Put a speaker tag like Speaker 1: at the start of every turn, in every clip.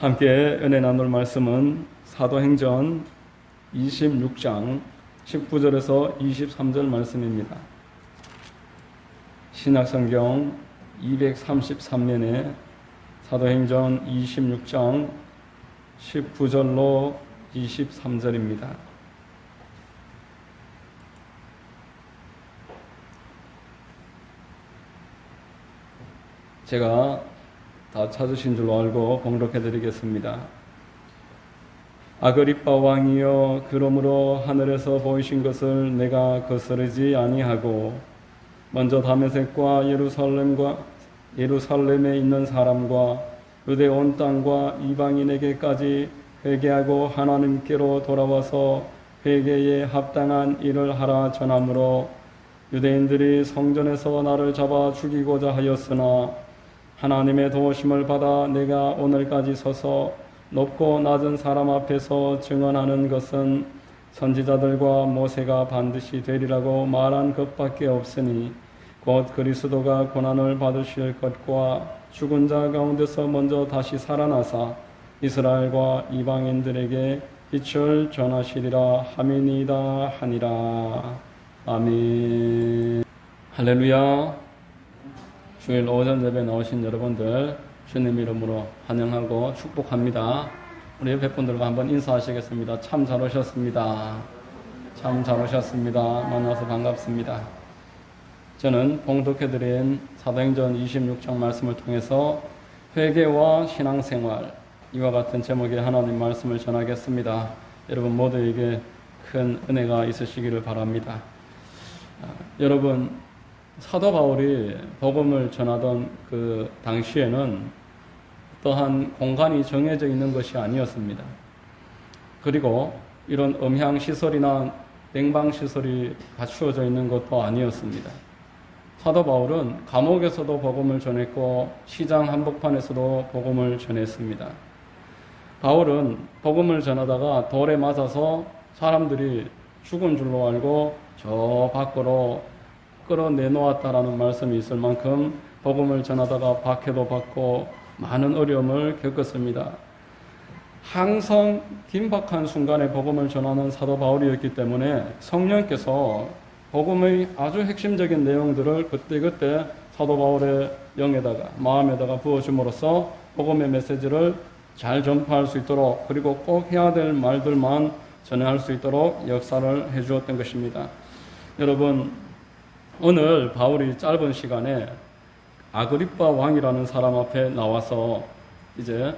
Speaker 1: 함께 은혜 나눌 말씀은 사도행전 26장 19절에서 23절 말씀입니다. 신약성경 233면에 사도행전 26장 19절로 23절입니다. 제가 다 찾으신 줄로 알고 봉독해 드리겠습니다. 아그리빠 왕이여, 그러므로 하늘에서 보이신 것을 내가 거스르지 아니하고 먼저 다메섹과 예루살렘에 있는 사람과 유대 온 땅과 이방인에게까지 회개하고 하나님께로 돌아와서 회개에 합당한 일을 하라 전하므로 유대인들이 성전에서 나를 잡아 죽이고자 하였으나 하나님의 도우심을 받아 내가 오늘까지 서서 높고 낮은 사람 앞에서 증언하는 것은 선지자들과 모세가 반드시 되리라고 말한 것밖에 없으니 곧 그리스도가 고난을 받으실 것과 죽은 자 가운데서 먼저 다시 살아나사 이스라엘과 이방인들에게 빛을 전하시리라 함이니이다 하니라. 아멘. 할렐루야. 주일 오전 예배 나오신 여러분들 주님 이름으로 환영하고 축복합니다. 우리 옆에 분들과 한번 인사하시겠습니다. 참 잘 오셨습니다. 참 잘 오셨습니다. 만나서 반갑습니다. 저는 봉독해드린 사도행전 26장 말씀을 통해서 회개와 신앙생활, 이와 같은 제목의 하나님 말씀을 전하겠습니다. 여러분 모두에게 큰 은혜가 있으시기를 바랍니다. 여러분, 사도 바울이 복음을 전하던 그 당시에는 또한 공간이 정해져 있는 것이 아니었습니다. 그리고 이런 음향시설이나 냉방시설이 갖추어져 있는 것도 아니었습니다. 사도 바울은 감옥에서도 복음을 전했고 시장 한복판에서도 복음을 전했습니다. 바울은 복음을 전하다가 돌에 맞아서 사람들이 죽은 줄로 알고 저 밖으로 끌어내놓았다라는 말씀이 있을 만큼 복음을 전하다가 박해도 받고 많은 어려움을 겪었습니다. 항상 긴박한 순간에 복음을 전하는 사도 바울이었기 때문에 성령께서 복음의 아주 핵심적인 내용들을 그때그때 사도 바울의 영에다가 마음에다가 부어줌으로써 복음의 메시지를 잘 전파할 수 있도록, 그리고 꼭 해야 될 말들만 전할 수 있도록 역사를 해주었던 것입니다. 여러분, 오늘 바울이 짧은 시간에 아그리빠 왕이라는 사람 앞에 나와서 이제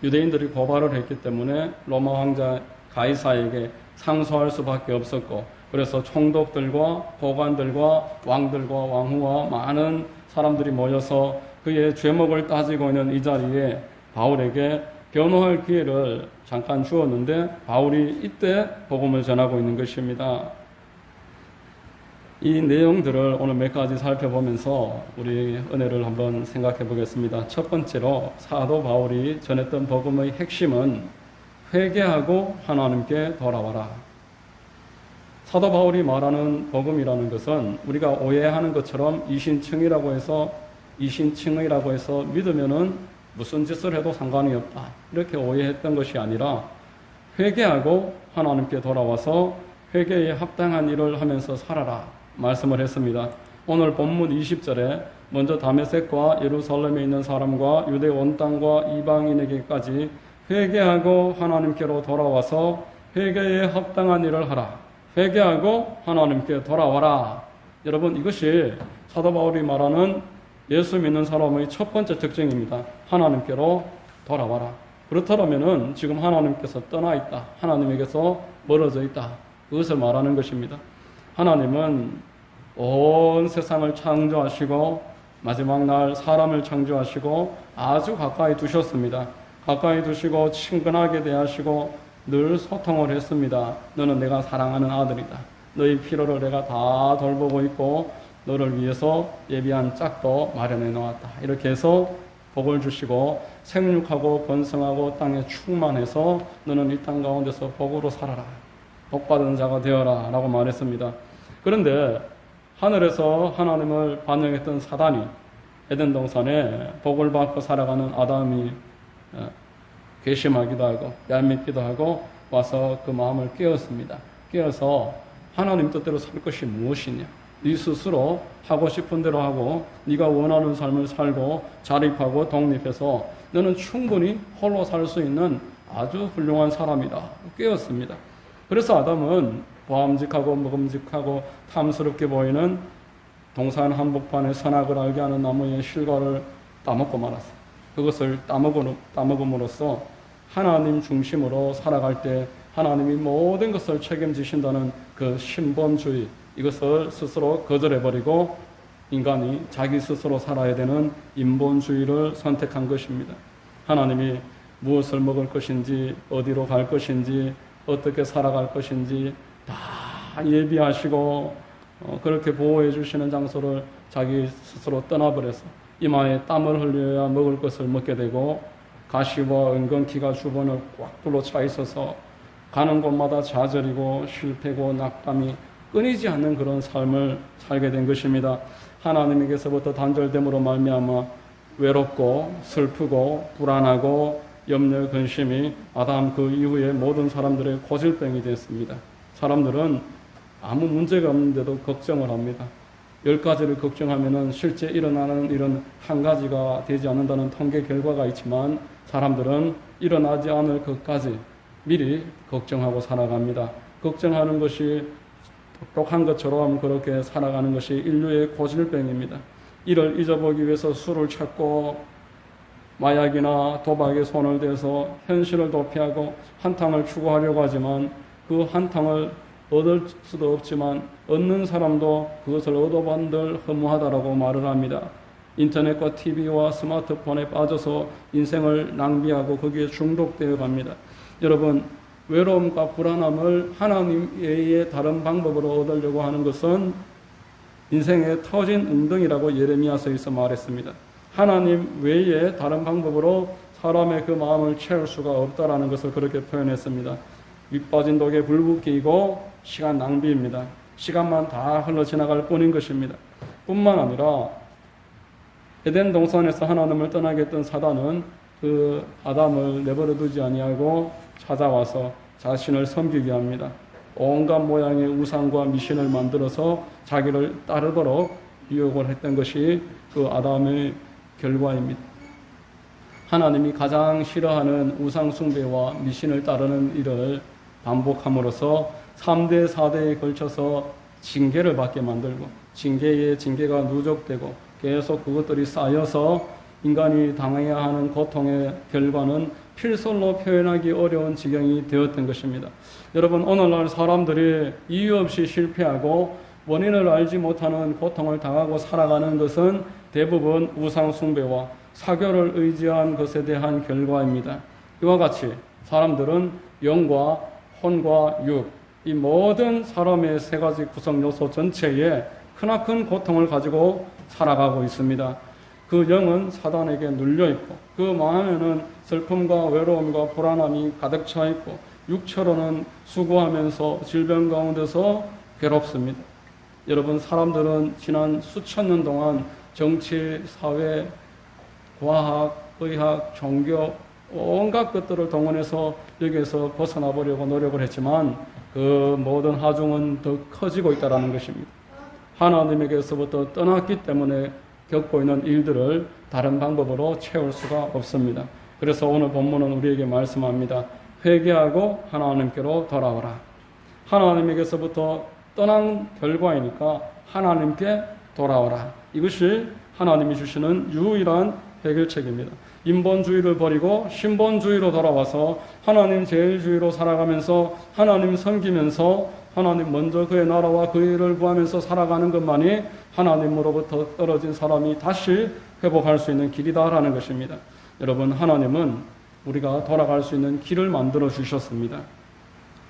Speaker 1: 유대인들이 고발을 했기 때문에 로마 황제 가이사에게 상소할 수밖에 없었고, 그래서 총독들과 보관들과 왕들과 왕후와 많은 사람들이 모여서 그의 죄목을 따지고 있는 이 자리에 바울에게 변호할 기회를 잠깐 주었는데 바울이 이때 복음을 전하고 있는 것입니다. 이 내용들을 오늘 몇 가지 살펴보면서 우리 은혜를 한번 생각해 보겠습니다. 첫 번째로 사도 바울이 전했던 복음의 핵심은 회개하고 하나님께 돌아와라. 사도 바울이 말하는 복음이라는 것은 우리가 오해하는 것처럼 이신층이라고 해서 믿으면은 무슨 짓을 해도 상관이 없다, 이렇게 오해했던 것이 아니라 회개하고 하나님께 돌아와서 회개에 합당한 일을 하면서 살아라 말씀을 했습니다. 오늘 본문 20절에 먼저 다메섹과 예루살렘에 있는 사람과 유대 온 땅과 이방인에게까지 회개하고 하나님께로 돌아와서 회개에 합당한 일을 하라. 회개하고 하나님께 돌아와라. 여러분, 이것이 사도 바울이 말하는 예수 믿는 사람의 첫 번째 특징입니다. 하나님께로 돌아와라. 그렇다면은 지금 하나님께서 떠나 있다, 하나님에게서 멀어져 있다, 그것을 말하는 것입니다. 하나님은 온 세상을 창조하시고 마지막 날 사람을 창조하시고 아주 가까이 두셨습니다. 가까이 두시고 친근하게 대하시고 늘 소통을 했습니다. 너는 내가 사랑하는 아들이다. 너희 필요를 내가 다 돌보고 있고 너를 위해서 예비한 짝도 마련해 놓았다. 이렇게 해서 복을 주시고 생육하고 번성하고 땅에 충만해서 너는 이 땅 가운데서 복으로 살아라, 복받은 자가 되어라 라고 말했습니다. 그런데 하늘에서 하나님을 반역했던 사단이 에덴 동산에 복을 받고 살아가는 아담이 괘씸하기도 하고 얄밉기도 하고 와서 그 마음을 깨었습니다. 깨어서 하나님 뜻대로 살 것이 무엇이냐, 네 스스로 하고 싶은 대로 하고 네가 원하는 삶을 살고 자립하고 독립해서 너는 충분히 홀로 살 수 있는 아주 훌륭한 사람이다 깨었습니다. 그래서 아담은 보암직하고 먹음직하고 탐스럽게 보이는 동산 한복판에 선악을 알게 하는 나무의 실과를 따먹고 말았어요. 그것을 따먹음으로써 하나님 중심으로 살아갈 때 하나님이 모든 것을 책임지신다는 그 신본주의, 이것을 스스로 거절해버리고 인간이 자기 스스로 살아야 되는 인본주의를 선택한 것입니다. 하나님이 무엇을 먹을 것인지, 어디로 갈 것인지, 어떻게 살아갈 것인지 다 예비하시고 그렇게 보호해 주시는 장소를 자기 스스로 떠나버려서 이마에 땀을 흘려야 먹을 것을 먹게 되고 가시와 은근키가 주변을 꽉 둘러차 있어서 가는 곳마다 좌절이고 실패고 낙담이 끊이지 않는 그런 삶을 살게 된 것입니다. 하나님에게서부터 단절됨으로 말미암아 외롭고 슬프고 불안하고 염려 근심이 아담 그 이후에 모든 사람들의 고질병이 됐습니다. 사람들은 아무 문제가 없는데도 걱정을 합니다. 10가지를 걱정하면은 실제 일어나는 일은 한 가지가 되지 않는다는 통계 결과가 있지만 사람들은 일어나지 않을 것까지 미리 걱정하고 살아갑니다. 걱정하는 것이 똑똑한 것처럼 그렇게 살아가는 것이 인류의 고질병입니다. 이를 잊어보기 위해서 술을 찾고 마약이나 도박에 손을 대서 현실을 도피하고 한탕을 추구하려고 하지만 그 한탕을 얻을 수도 없지만 얻는 사람도 그것을 얻어본들 허무하다라고 말을 합니다. 인터넷과 TV와 스마트폰에 빠져서 인생을 낭비하고 거기에 중독되어 갑니다. 여러분, 외로움과 불안함을 하나님 외에 다른 방법으로 얻으려고 하는 것은 인생의 터진 웅덩이라고 예레미야서에서 말했습니다. 하나님 외에 다른 방법으로 사람의 그 마음을 채울 수가 없다라는 것을 그렇게 표현했습니다. 밑빠진 독에 불 붙이고 시간 낭비입니다. 시간만 다 흘러 지나갈 뿐인 것입니다. 뿐만 아니라 에덴 동산에서 하나님을 떠나게 했던 사단은 그 아담을 내버려 두지 아니하고 찾아와서 자신을 섬기게 합니다. 온갖 모양의 우상과 미신을 만들어서 자기를 따르도록 유혹을 했던 것이 그 아담의 결과입니다. 하나님이 가장 싫어하는 우상 숭배와 미신을 따르는 일을 반복함으로써 3대 4대에 걸쳐서 징계를 받게 만들고 징계에 징계가 누적되고 계속 그것들이 쌓여서 인간이 당해야 하는 고통의 결과는 필설로 표현하기 어려운 지경이 되었던 것입니다. 여러분, 오늘날 사람들이 이유 없이 실패하고 원인을 알지 못하는 고통을 당하고 살아가는 것은 대부분 우상 숭배와 사교를 의지한 것에 대한 결과입니다. 이와 같이 사람들은 영과 혼과 육, 이 모든 사람의 세 가지 구성 요소 전체에 크나큰 고통을 가지고 살아가고 있습니다. 그 영은 사단에게 눌려있고 그 마음에는 슬픔과 외로움과 불안함이 가득 차 있고 육체로는 수고하면서 질병 가운데서 괴롭습니다. 여러분, 사람들은 지난 수천 년 동안 정치, 사회, 과학, 의학, 종교 온갖 것들을 동원해서 여기에서 벗어나 보려고 노력을 했지만 그 모든 하중은 더 커지고 있다는 것입니다. 하나님에게서부터 떠났기 때문에 겪고 있는 일들을 다른 방법으로 채울 수가 없습니다. 그래서 오늘 본문은 우리에게 말씀합니다. 회개하고 하나님께로 돌아오라. 하나님에게서부터 떠난 결과이니까 하나님께 돌아오라. 이것이 하나님이 주시는 유일한 해결책입니다. 인본주의를 버리고 신본주의로 돌아와서 하나님 제일주의로 살아가면서 하나님 섬기면서 하나님 먼저 그의 나라와 그의 일을 구하면서 살아가는 것만이 하나님으로부터 떨어진 사람이 다시 회복할 수 있는 길이다라는 것입니다. 여러분, 하나님은 우리가 돌아갈 수 있는 길을 만들어 주셨습니다.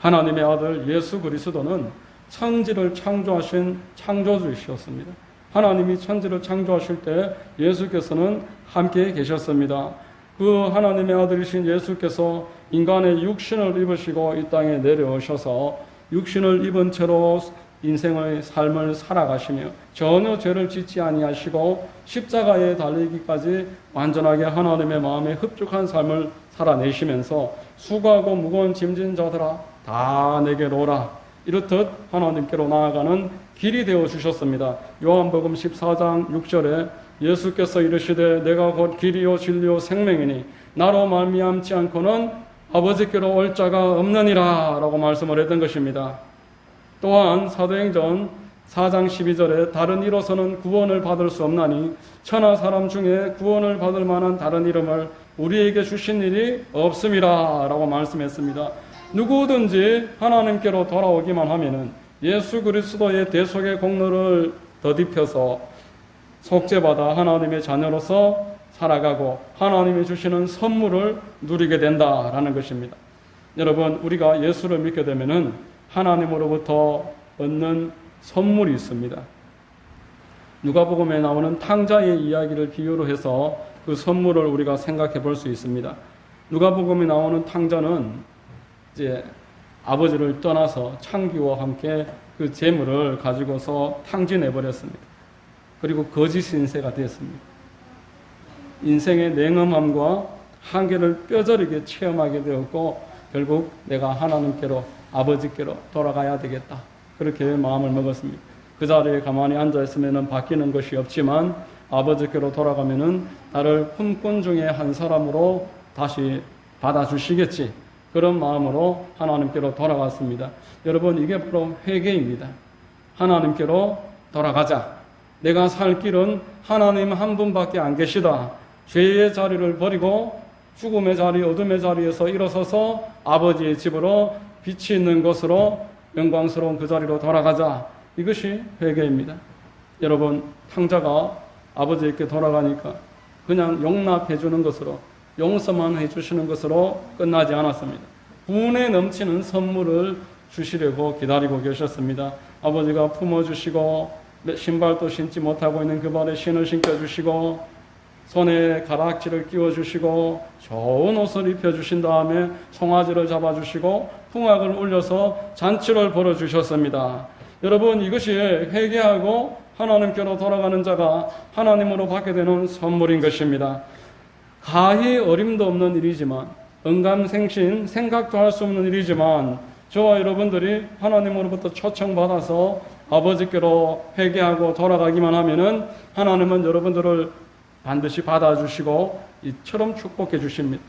Speaker 1: 하나님의 아들 예수 그리스도는 천지를 창조하신 창조주이셨습니다. 하나님이 천지를 창조하실 때 예수께서는 함께 계셨습니다. 그 하나님의 아들이신 예수께서 인간의 육신을 입으시고 이 땅에 내려오셔서 육신을 입은 채로 인생의 삶을 살아가시며 전혀 죄를 짓지 아니하시고 십자가에 달리기까지 완전하게 하나님의 마음에 흡족한 삶을 살아내시면서 수고하고 무거운 짐진 자들아 다 내게로 오라 이렇듯 하나님께로 나아가는 길이 되어 주셨습니다. 요한복음 14장 6절에 예수께서 이르시되 내가 곧 길이요 진리요 생명이니 나로 말미암지 않고는 아버지께로 올 자가 없느니라 라고 말씀을 했던 것입니다. 또한 사도행전 4장 12절에 다른 이로서는 구원을 받을 수 없나니 천하 사람 중에 구원을 받을 만한 다른 이름을 우리에게 주신 일이 없음이라 라고 말씀했습니다. 누구든지 하나님께로 돌아오기만 하면은 예수 그리스도의 대속의 공로를 더딥혀서 속죄받아 하나님의 자녀로서 살아가고 하나님이 주시는 선물을 누리게 된다라는 것입니다. 여러분, 우리가 예수를 믿게 되면은 하나님으로부터 얻는 선물이 있습니다. 누가복음에 나오는 탕자의 이야기를 비유로 해서 그 선물을 우리가 생각해 볼 수 있습니다. 누가복음에 나오는 탕자는 이제 아버지를 떠나서 창기와 함께 그 재물을 가지고서 탕진해 버렸습니다. 그리고 거짓 인세가 되었습니다. 인생의 냉엄함과 한계를 뼈저리게 체험하게 되었고 결국 내가 하나님께로 아버지께로 돌아가야 되겠다. 그렇게 마음을 먹었습니다. 그 자리에 가만히 앉아있으면 바뀌는 것이 없지만 아버지께로 돌아가면은 나를 품꾼 중에 한 사람으로 다시 받아주시겠지. 그런 마음으로 하나님께로 돌아갔습니다. 여러분, 이게 바로 회개입니다. 하나님께로 돌아가자. 내가 살 길은 하나님 한 분밖에 안 계시다. 죄의 자리를 버리고 죽음의 자리, 어둠의 자리에서 일어서서 아버지의 집으로 빛이 있는 곳으로 영광스러운 그 자리로 돌아가자. 이것이 회개입니다. 여러분, 탕자가 아버지에게 돌아가니까 그냥 용납해 주는 것으로, 용서만 해주시는 것으로 끝나지 않았습니다. 분에 넘치는 선물을 주시려고 기다리고 계셨습니다. 아버지가 품어주시고 신발도 신지 못하고 있는 그 발에 신을 신겨주시고 손에 가락지를 끼워주시고 좋은 옷을 입혀주신 다음에 송아지를 잡아주시고 풍악을 울려서 잔치를 벌어주셨습니다. 여러분, 이것이 회개하고 하나님께로 돌아가는 자가 하나님으로 받게 되는 선물인 것입니다. 가히 어림도 없는 일이지만, 언감생심 생각도 할 수 없는 일이지만 저와 여러분들이 하나님으로부터 초청받아서 아버지께로 회개하고 돌아가기만 하면은 하나님은 여러분들을 반드시 받아주시고 이처럼 축복해 주십니다.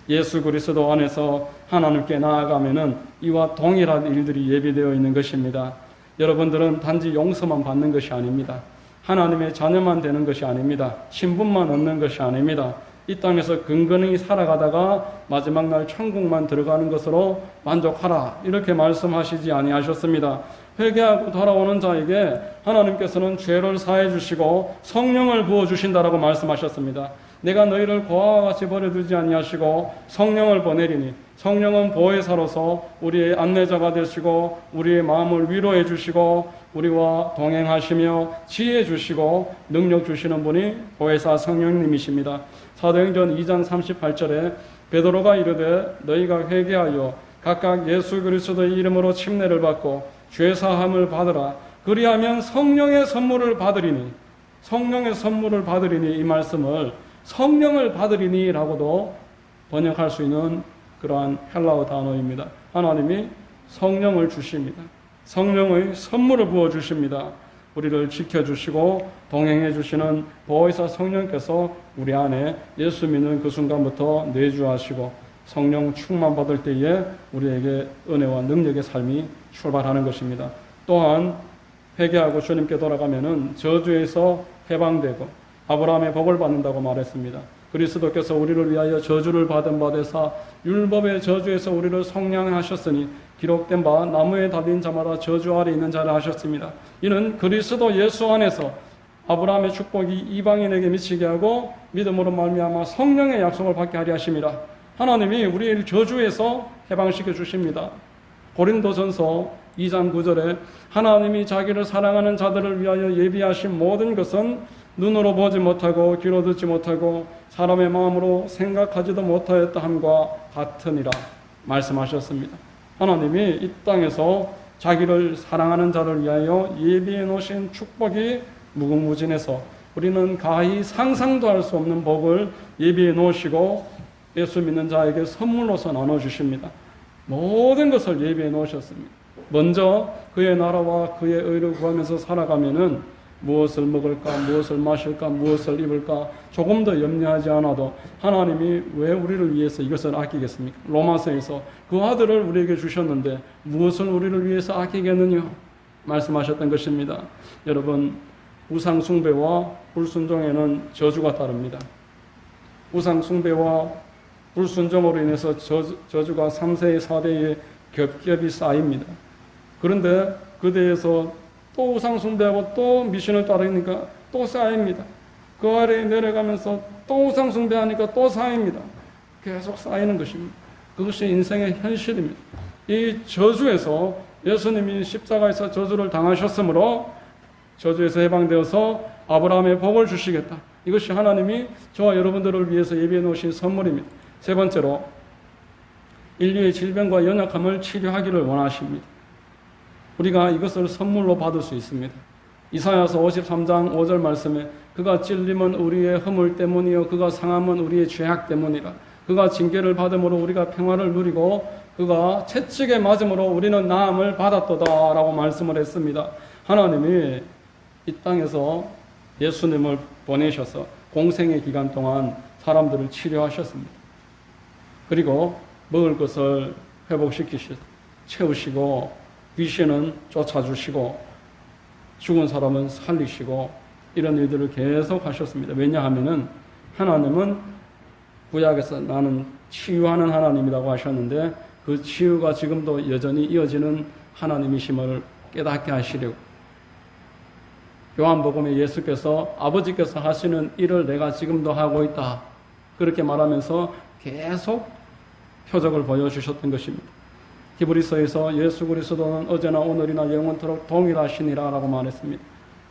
Speaker 1: 예수 그리스도 안에서 하나님께 나아가면은 이와 동일한 일들이 예비되어 있는 것입니다. 여러분들은 단지 용서만 받는 것이 아닙니다. 하나님의 자녀만 되는 것이 아닙니다. 신분만 얻는 것이 아닙니다. 이 땅에서 근근히 살아가다가 마지막 날 천국만 들어가는 것으로 만족하라, 이렇게 말씀하시지 아니하셨습니다. 회개하고 돌아오는 자에게 하나님께서는 죄를 사해 주시고 성령을 부어 주신다라고 말씀하셨습니다. 내가 너희를 고아와 같이 버려두지 아니하시고 성령을 보내리니, 성령은 보혜사로서 우리의 안내자가 되시고 우리의 마음을 위로해 주시고 우리와 동행하시며 지혜 주시고 능력 주시는 분이 보혜사 성령님이십니다. 사도행전 2장 38절에 베드로가 이르되 너희가 회개하여 각각 예수 그리스도의 이름으로 침례를 받고 죄사함을 받으라. 그리하면 성령의 선물을 받으리니, 성령의 선물을 받으리니, 이 말씀을 성령을 받으리니 라고도 번역할 수 있는 그러한 헬라어 단어입니다. 하나님이 성령을 주십니다. 성령의 선물을 부어주십니다. 우리를 지켜주시고 동행해 주시는 보혜사 성령께서 우리 안에 예수 믿는 그 순간부터 내주하시고 성령 충만 받을 때에 우리에게 은혜와 능력의 삶이 출발하는 것입니다. 또한 회개하고 주님께 돌아가면은 저주에서 해방되고 아브라함의 복을 받는다고 말했습니다. 그리스도께서 우리를 위하여 저주를 받은 바 되사 율법의 저주에서 우리를 속량하셨으니 기록된 바 나무에 달린 자마다 저주 아래 있는 자라 하셨습니다. 이는 그리스도 예수 안에서 아브라함의 축복이 이방인에게 미치게 하고 믿음으로 말미암아 성령의 약속을 받게 하려 하심이라. 하나님이 우리를 저주에서 해방시켜 주십니다. 고린도전서 2장 9절에 하나님이 자기를 사랑하는 자들을 위하여 예비하신 모든 것은 눈으로 보지 못하고 귀로 듣지 못하고 사람의 마음으로 생각하지도 못하였다 함과 같으니라 말씀하셨습니다. 하나님이 이 땅에서 자기를 사랑하는 자를 위하여 예비해 놓으신 축복이 무궁무진해서 우리는 가히 상상도 할 수 없는 복을 예비해 놓으시고 예수 믿는 자에게 선물로서 나눠주십니다. 모든 것을 예비해 놓으셨습니다. 먼저 그의 나라와 그의 의를 구하면서 살아가면은 무엇을 먹을까, 무엇을 마실까, 무엇을 입을까 조금 더 염려하지 않아도 하나님이 왜 우리를 위해서 이것을 아끼겠습니까? 로마서에서 그 아들을 우리에게 주셨는데 무엇을 우리를 위해서 아끼겠느냐 말씀하셨던 것입니다. 여러분, 우상 숭배와 불순종에는 저주가 따릅니다. 우상 숭배와 불순종으로 인해서 저주가 3세의 4대에 겹겹이 쌓입니다. 그런데 그 대에서 또 우상 숭배하고 또 미신을 따르니까 또 쌓입니다. 그 아래에 내려가면서 또 우상 숭배하니까 또 쌓입니다. 계속 쌓이는 것입니다. 그것이 인생의 현실입니다. 이 저주에서 예수님이 십자가에서 저주를 당하셨으므로 저주에서 해방되어서 아브라함의 복을 주시겠다. 이것이 하나님이 저와 여러분들을 위해서 예비해 놓으신 선물입니다. 세 번째로 인류의 질병과 연약함을 치료하기를 원하십니다. 우리가 이것을 선물로 받을 수 있습니다. 이사야서 53장 5절 말씀에 그가 찔림은 우리의 허물 때문이요 그가 상함은 우리의 죄악 때문이라. 그가 징계를 받음으로 우리가 평화를 누리고 그가 채찍에 맞음으로 우리는 나음을 받았도다 라고 말씀을 했습니다. 하나님이 이 땅에서 예수님을 보내셔서 공생의 기간 동안 사람들을 치료하셨습니다. 그리고 먹을 것을 회복시키시고 채우시고 귀신은 쫓아주시고 죽은 사람은 살리시고 이런 일들을 계속 하셨습니다. 왜냐하면은 하나님은 구약에서 나는 치유하는 하나님이라고 하셨는데 그 치유가 지금도 여전히 이어지는 하나님이심을 깨닫게 하시려고. 요한복음에 예수께서 아버지께서 하시는 일을 내가 지금도 하고 있다. 그렇게 말하면서 계속 표적을 보여주셨던 것입니다. 히브리서에서 예수 그리스도는 어제나 오늘이나 영원토록 동일하시니라 라고 말했습니다.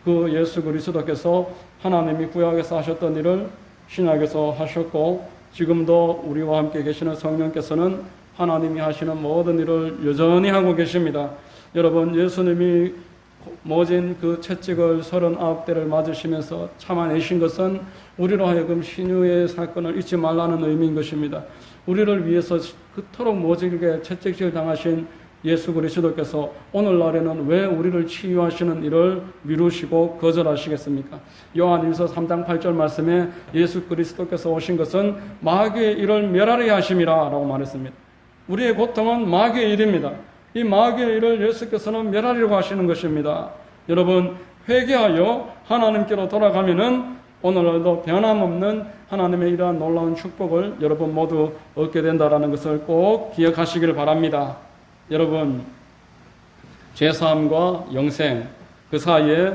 Speaker 1: 그 예수 그리스도께서 하나님이 구약에서 하셨던 일을 신약에서 하셨고 지금도 우리와 함께 계시는 성령께서는 하나님이 하시는 모든 일을 여전히 하고 계십니다. 여러분, 예수님이 모진 그 채찍을 39대를 맞으시면서 참아내신 것은 우리로 하여금 신유의 사건을 잊지 말라는 의미인 것입니다. 우리를 위해서 그토록 모질게 채찍질 당하신 예수 그리스도께서 오늘날에는 왜 우리를 치유하시는 일을 미루시고 거절하시겠습니까? 요한일서 3장 8절 말씀에 예수 그리스도께서 오신 것은 마귀의 일을 멸하려 하심이라 라고 말했습니다. 우리의 고통은 마귀의 일입니다. 이 마귀의 일을 예수께서는 멸하려고 하시는 것입니다. 여러분, 회개하여 하나님께로 돌아가면은 오늘날도 변함없는 하나님의 이러한 놀라운 축복을 여러분 모두 얻게 된다는 것을 꼭 기억하시길 바랍니다. 여러분, 죄사함과 영생, 그 사이에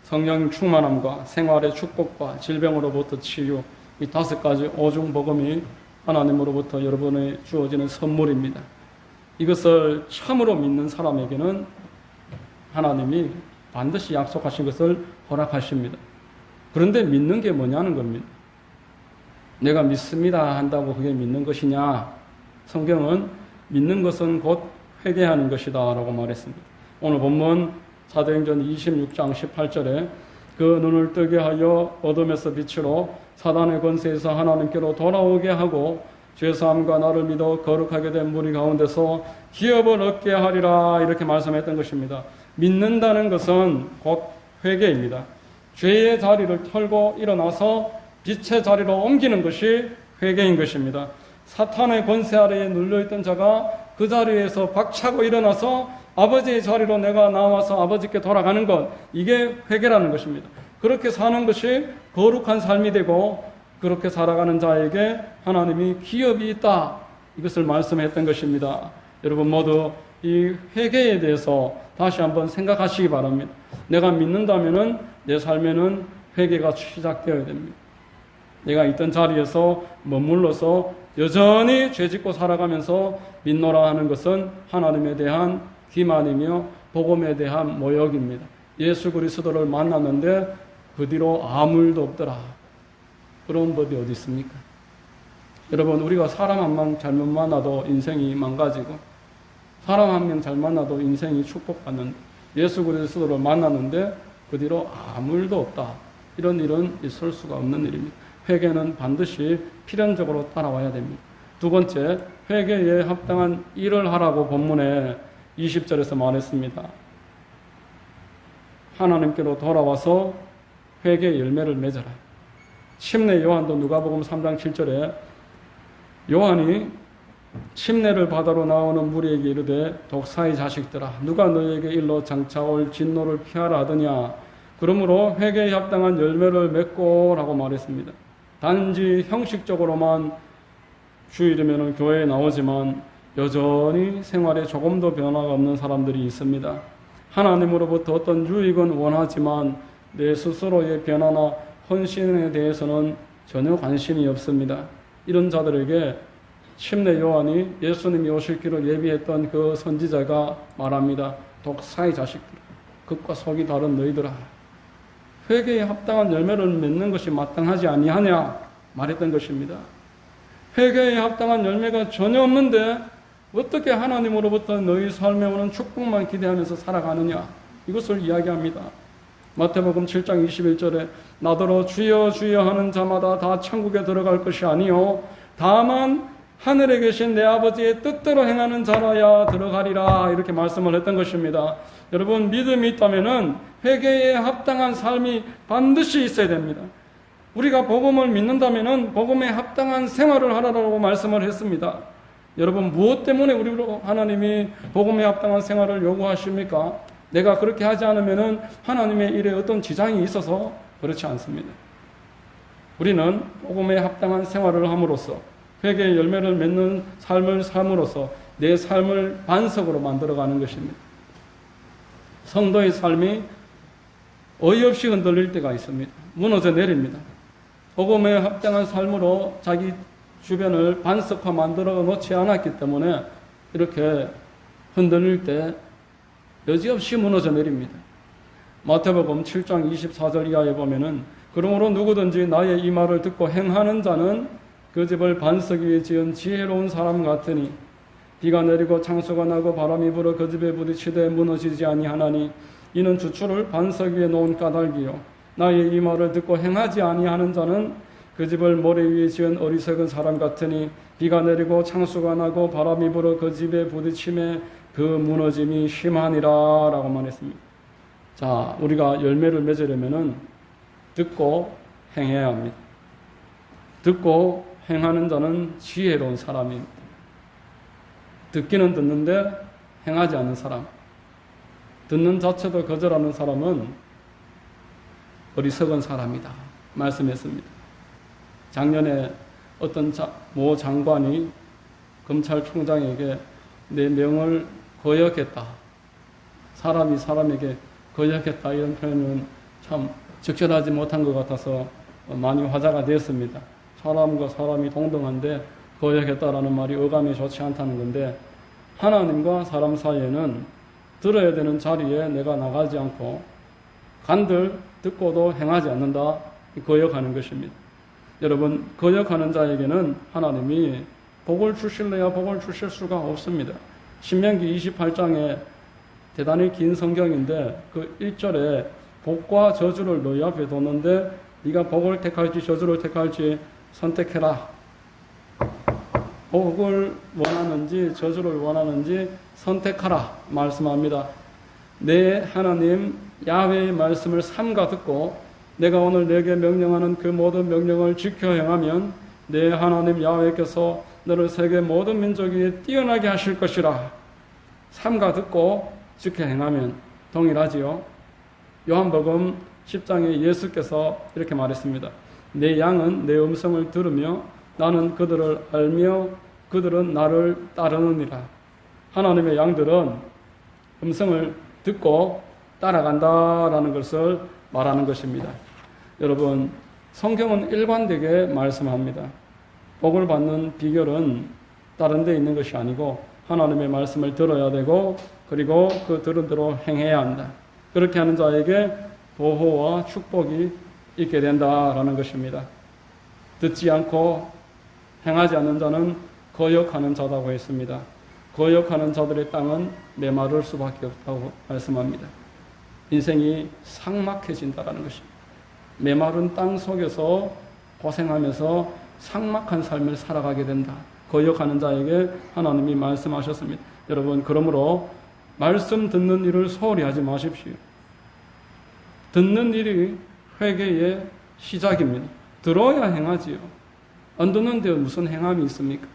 Speaker 1: 성령 충만함과 생활의 축복과 질병으로부터 치유, 이 5가지 오중복음이 하나님으로부터 여러분에 주어지는 선물입니다. 이것을 참으로 믿는 사람에게는 하나님이 반드시 약속하신 것을 허락하십니다. 그런데 믿는 게 뭐냐는 겁니다. 내가 믿습니다 한다고 그게 믿는 것이냐? 성경은 믿는 것은 곧 회개하는 것이다 라고 말했습니다. 오늘 본문 사도행전 26장 18절에 그 눈을 뜨게 하여 어둠에서 빛으로 사단의 권세에서 하나님께로 돌아오게 하고 죄사함과 나를 믿어 거룩하게 된 무리 가운데서 기업을 얻게 하리라 이렇게 말씀했던 것입니다. 믿는다는 것은 곧 회개입니다. 죄의 자리를 털고 일어나서 빛의 자리로 옮기는 것이 회개인 것입니다. 사탄의 권세 아래에 눌려있던 자가 그 자리에서 박차고 일어나서 아버지의 자리로 내가 나와서 아버지께 돌아가는 것, 이게 회개라는 것입니다. 그렇게 사는 것이 거룩한 삶이 되고 그렇게 살아가는 자에게 하나님이 기업이 있다, 이것을 말씀했던 것입니다. 여러분 모두 이 회개에 대해서 다시 한번 생각하시기 바랍니다. 내가 믿는다면은 내 삶에는 회개가 시작되어야 됩니다. 내가 있던 자리에서 머물러서 여전히 죄짓고 살아가면서 믿노라 하는 것은 하나님에 대한 기만이며 복음에 대한 모욕입니다. 예수 그리스도를 만났는데 그 뒤로 아무 일도 없더라. 그런 법이 어디 있습니까? 여러분, 우리가 사람 한 명 잘못 만나도 인생이 망가지고 사람 한 명 잘 만나도 인생이 축복받는, 예수 그리스도를 만났는데 그 뒤로 아무 일도 없다. 이런 일은 있을 수가 없는 일입니다. 회개는 반드시 필연적으로 따라와야 됩니다. 두 번째, 회개에 합당한 일을 하라고 본문에 20절에서 말했습니다. 하나님께로 돌아와서 회개의 열매를 맺어라. 침례 요한도 누가복음 3장 7절에 요한이 침례를 받으러 나오는 무리에게 이르되 독사의 자식들아 누가 너희에게 일러 장차 올 진노를 피하라 하더냐. 그러므로 회개에 합당한 열매를 맺고 라고 말했습니다. 단지 형식적으로만 주일이면 교회에 나오지만 여전히 생활에 조금도 변화가 없는 사람들이 있습니다. 하나님으로부터 어떤 유익은 원하지만 내 스스로의 변화나 헌신에 대해서는 전혀 관심이 없습니다. 이런 자들에게 침례 요한이 예수님이 오실 길을 예비했던 그 선지자가 말합니다. 독사의 자식들, 겉과 속이 다른 너희들아, 회개에 합당한 열매를 맺는 것이 마땅하지 아니하냐 말했던 것입니다. 회개에 합당한 열매가 전혀 없는데 어떻게 하나님으로부터 너희 삶에 오는 축복만 기대하면서 살아가느냐, 이것을 이야기합니다. 마태복음 7장 21절에 나더러 주여 주여 하는 자마다 다 천국에 들어갈 것이 아니요 다만 하늘에 계신 내 아버지의 뜻대로 행하는 자라야 들어가리라, 이렇게 말씀을 했던 것입니다. 여러분, 믿음이 있다면 회개에 합당한 삶이 반드시 있어야 됩니다. 우리가 복음을 믿는다면 복음에 합당한 생활을 하라고 말씀을 했습니다. 여러분, 무엇 때문에 우리로 하나님이 복음에 합당한 생활을 요구하십니까? 내가 그렇게 하지 않으면 하나님의 일에 어떤 지장이 있어서 그렇지 않습니다. 우리는 복음에 합당한 생활을 함으로써 회개의 열매를 맺는 삶을 삶으로써 내 삶을 반석으로 만들어가는 것입니다. 성도의 삶이 어이없이 흔들릴 때가 있습니다. 무너져 내립니다. 복음에 합당한 삶으로 자기 주변을 반석화 만들어 놓지 않았기 때문에 이렇게 흔들릴 때 여지없이 무너져 내립니다. 마태복음 7장 24절 이하에 보면은 그러므로 누구든지 나의 이 말을 듣고 행하는 자는 그 집을 반석 위에 지은 지혜로운 사람 같으니 비가 내리고 창수가 나고 바람이 불어 그 집에 부딪히되 무너지지 아니하나니 이는 주추를 반석 위에 놓은 까닭이요 나의 이 말을 듣고 행하지 아니하는 자는 그 집을 모래 위에 지은 어리석은 사람 같으니 비가 내리고 창수가 나고 바람이 불어 그 집에 부딪힘에 그 무너짐이 심하니라 라고만 했습니다. 자, 우리가 열매를 맺으려면은 듣고 행해야 합니다. 듣고 행하는 자는 지혜로운 사람입니다. 듣기는 듣는데 행하지 않는 사람, 듣는 자체도 거절하는 사람은 어리석은 사람이다 말씀했습니다. 작년에 어떤 모 장관이 검찰총장에게 내 명을 거역했다, 사람이 사람에게 거역했다, 이런 표현은 참 적절하지 못한 것 같아서 많이 화제가 됐습니다. 사람과 사람이 동등한데 거역했다라는 말이 어감이 좋지 않다는 건데, 하나님과 사람 사이에는 들어야 되는 자리에 내가 나가지 않고 간들 듣고도 행하지 않는다, 거역하는 것입니다. 여러분, 거역하는 자에게는 하나님이 복을 주실래야 복을 주실 수가 없습니다. 신명기 28장에 대단히 긴 성경인데 그 1절에 복과 저주를 너희 앞에 뒀는데 네가 복을 택할지 저주를 택할지 선택해라. 복을 원하는지 저주를 원하는지 선택하라 말씀합니다. 내 하나님 야훼의 말씀을 삼가 듣고 내가 오늘 내게 명령하는 그 모든 명령을 지켜 행하면 내 하나님 야훼께서 너를 세계 모든 민족 위에 뛰어나게 하실 것이라. 삼가 듣고 지켜 행하면 동일하지요. 요한복음 10장에 예수께서 이렇게 말했습니다. 내 양은 내 음성을 들으며 나는 그들을 알며 그들은 나를 따르느니라. 하나님의 양들은 음성을 듣고 따라간다라는 것을 말하는 것입니다. 여러분, 성경은 일관되게 말씀합니다. 복을 받는 비결은 다른 데 있는 것이 아니고 하나님의 말씀을 들어야 되고 그리고 그 들은 대로 행해야 한다. 그렇게 하는 자에게 보호와 축복이 있게 된다라는 것입니다. 듣지 않고 행하지 않는 자는 거역하는 자라고 했습니다. 거역하는 자들의 땅은 메마를 수밖에 없다고 말씀합니다. 인생이 삭막해진다라는 것입니다. 메마른 땅 속에서 고생하면서 삭막한 삶을 살아가게 된다. 거역하는 자에게 하나님이 말씀하셨습니다. 여러분, 그러므로 말씀 듣는 일을 소홀히 하지 마십시오. 듣는 일이 회개의 시작입니다. 들어야 행하지요. 안 듣는데 무슨 행함이 있습니까?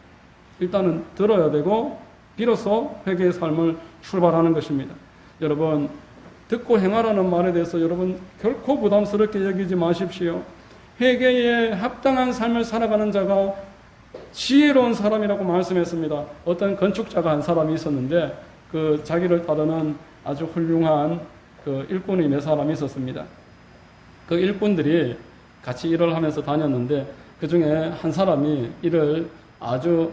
Speaker 1: 일단은 들어야 되고 비로소 회개의 삶을 출발하는 것입니다. 여러분, 듣고 행하라는 말에 대해서 여러분 결코 부담스럽게 여기지 마십시오. 회개에 합당한 삶을 살아가는 자가 지혜로운 사람이라고 말씀했습니다. 어떤 건축자가 한 사람이 있었는데 그 자기를 따르는 아주 훌륭한 그 일꾼이 몇 사람이 있었습니다. 그 일꾼들이 같이 일을 하면서 다녔는데 그 중에 한 사람이 일을 아주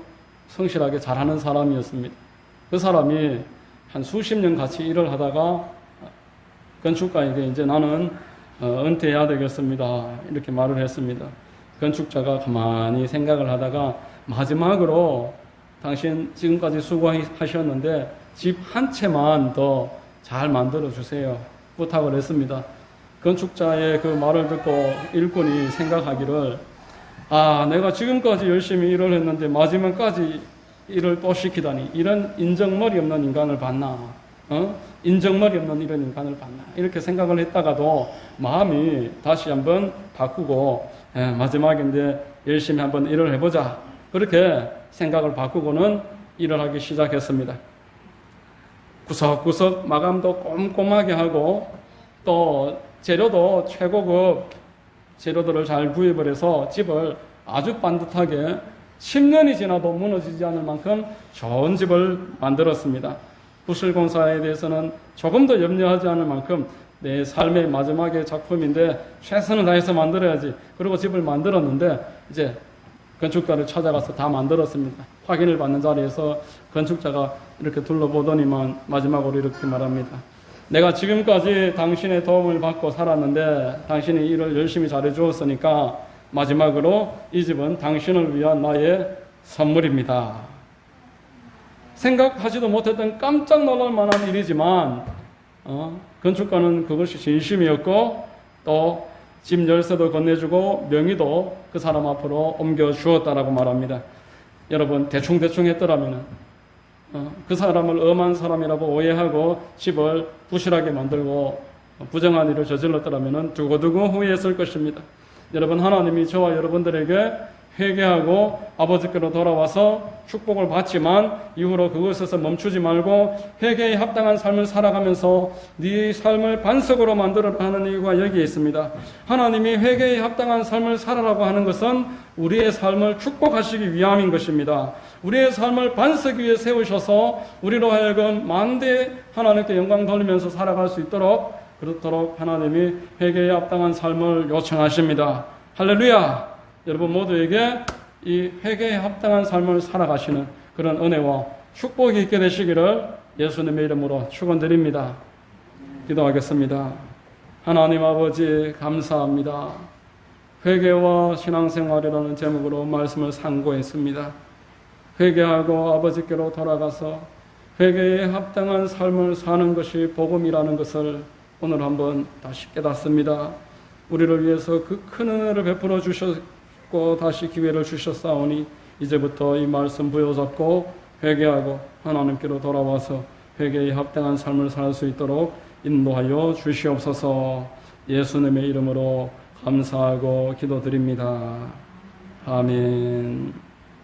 Speaker 1: 성실하게 잘하는 사람이었습니다. 그 사람이 한 수십 년 같이 일을 하다가 건축가에게 이제 나는 은퇴해야 되겠습니다. 이렇게 말을 했습니다. 건축자가 가만히 생각을 하다가 마지막으로 당신 지금까지 수고하셨는데 집 한 채만 더 잘 만들어 주세요. 부탁을 했습니다. 건축자의 그 말을 듣고 일꾼이 생각하기를 내가 지금까지 열심히 일을 했는데 마지막까지 일을 또 시키다니 이런 인정머리 없는 인간을 봤나? 인정머리 없는 이런 인간을 봤나? 이렇게 생각을 했다가도 마음이 다시 한번 바꾸고 마지막인데 열심히 한번 일을 해보자. 그렇게 생각을 바꾸고는 일을 하기 시작했습니다. 구석구석 마감도 꼼꼼하게 하고 또 재료도 최고급 재료들을 잘 구입을 해서 집을 아주 반듯하게 10년이 지나도 무너지지 않을 만큼 좋은 집을 만들었습니다. 부실공사에 대해서는 조금도 염려하지 않을 만큼 내 삶의 마지막의 작품인데 최선을 다해서 만들어야지. 그리고 집을 만들었는데 이제 건축가를 찾아가서 다 만들었습니다. 확인을 받는 자리에서 건축자가 이렇게 둘러보더니만 마지막으로 이렇게 말합니다. 내가 지금까지 당신의 도움을 받고 살았는데 당신이 일을 열심히 잘해 주었으니까 마지막으로 이 집은 당신을 위한 나의 선물입니다. 생각하지도 못했던 깜짝 놀랄 만한 일이지만 건축가는 그것이 진심이었고 또 집 열쇠도 건네주고 명의도 그 사람 앞으로 옮겨주었다라고 말합니다. 여러분, 대충 했더라면 그 사람을 엄한 사람이라고 오해하고 집을 부실하게 만들고 부정한 일을 저질렀더라면 두고두고 후회했을 것입니다. 여러분, 하나님이 저와 여러분들에게 회개하고 아버지께로 돌아와서 축복을 받지만 이후로 그것에서 멈추지 말고 회개에 합당한 삶을 살아가면서 네 삶을 반석으로 만들어라 하는 이유가 여기에 있습니다. 하나님이 회개에 합당한 삶을 살아라고 하는 것은 우리의 삶을 축복하시기 위함인 것입니다. 우리의 삶을 반석 위에 세우셔서 우리로 하여금 만대 하나님께 영광 돌리면서 살아갈 수 있도록 그렇도록 하나님이 회개에 합당한 삶을 요청하십니다. 할렐루야! 여러분 모두에게 이 회개에 합당한 삶을 살아가시는 그런 은혜와 축복이 있게 되시기를 예수님의 이름으로 축원드립니다. 기도하겠습니다. 하나님 아버지 감사합니다. 회개와 신앙생활이라는 제목으로 말씀을 상고했습니다. 회개하고 아버지께로 돌아가서 회개에 합당한 삶을 사는 것이 복음이라는 것을 오늘 한번 다시 깨닫습니다. 우리를 위해서 그 큰 은혜를 베풀어 주셨고 다시 기회를 주셨사오니 이제부터 이 말씀 부여잡고 회개하고 하나님께로 돌아와서 회개에 합당한 삶을 살 수 있도록 인도하여 주시옵소서. 예수님의 이름으로 감사하고 기도드립니다. 아멘.